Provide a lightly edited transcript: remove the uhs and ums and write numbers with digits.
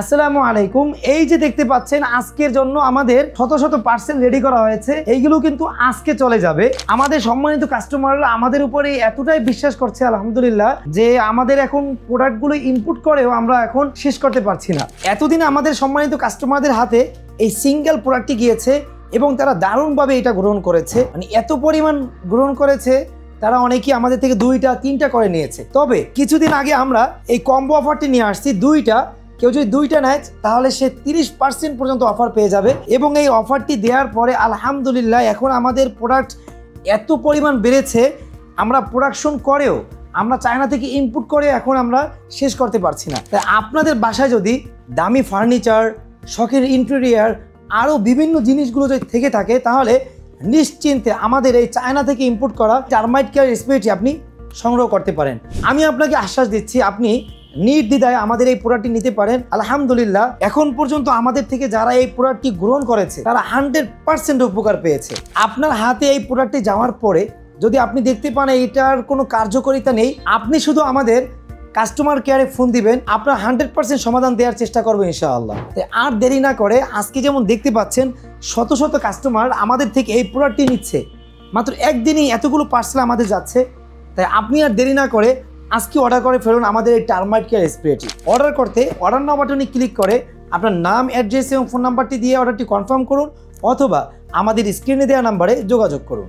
আসসালামু আলাইকুম। এই যে দেখতে পাচ্ছেন আজকের জন্য আমাদের শত শত পার্সেল রেডি করা হয়েছে, এইগুলো কিন্তু আজকে চলে যাবে। আমাদের সম্মানিত কাস্টমাররা আমাদের উপরে এতটাই বিশ্বাস করছে আলহামদুলিল্লাহ যে আমাদের এখন প্রোডাক্টগুলো ইনপুট করেও আমরা এখন শেষ করতে পারছি না। এতদিন আমাদের সম্মানিত কাস্টমারদের হাতে এই সিঙ্গেল প্রোডাক্টটি গিয়েছে এবং তারা দারুণভাবে এটা গ্রহণ করেছে, মানে এত পরিমাণ গ্রহণ করেছে, তারা অনেকেই আমাদের থেকে 2টা 3টা করে নিয়েছে। তবে কিছুদিন আগে আমরা এই কম্বো অফারটি নিয়ে আসছি, 2টা, কেউ যদি 2টা নেয় তাহলে সে 30% পর্যন্ত অফার পেয়ে যাবে। এবং এই অফারটি দেওয়ার পরে আলহামদুলিল্লাহ এখন আমাদের প্রোডাক্ট এত পরিমাণ বেড়েছে, আমরা প্রোডাকশন করেও, আমরা চায়না থেকে ইনপুট করে এখন আমরা শেষ করতে পারছি না। তাই আপনাদের বাসায় যদি দামি ফার্নিচার, শখের ইন্টেরিয়ার, আরও বিভিন্ন জিনিসগুলো যদি থেকে থাকে তাহলে নিশ্চিন্তে আমাদের এই চায়না থেকে ইম্পোর্ট করা টারমাইট কেয়ার স্প্রেটি আপনি সংগ্রহ করতে পারেন। আমি আপনাকে আশ্বাস দিচ্ছি আপনি নির্দ্বিধায় আমাদের এই প্রোডাক্টটি নিতে পারেন। আলহামদুলিল্লাহ এখন পর্যন্ত আমাদের থেকে যারা এই প্রোডাক্টটি গ্রহণ করেছে তারা 100% উপকার পেয়েছে। আপনার হাতে এই প্রোডাক্টটি যাওয়ার পরে যদি আপনি দেখতে পান এইটার কোনো কার্যকারিতা নেই, আপনি শুধু আমাদের কাস্টমার কেয়ারে ফোন দিবেন, আপনার 100% সমাধান দেওয়ার চেষ্টা করবো ইনশাআল্লাহ। আর দেরি না করে আজকে যেমন দেখতে পাচ্ছেন শত শত কাস্টমার আমাদের থেকে এই প্রোডাক্টটি নিচ্ছে, মাত্র একদিনই এতগুলো পার্সেল আমাদের যাচ্ছে। তাই আপনি আর দেরি না করে আজকে অর্ডার করে ফেলুন আমাদের এই টারমাইট কেয়ার স্প্রেটি। অর্ডার করতে অর্ডার নাও বাটনে ক্লিক করে আপনার নাম, অ্যাড্রেস এবং ফোন নাম্বারটি দিয়ে অর্ডারটি কনফার্ম করুন, অথবা আমাদের স্ক্রিনে দেওয়া নাম্বারে যোগাযোগ করুন।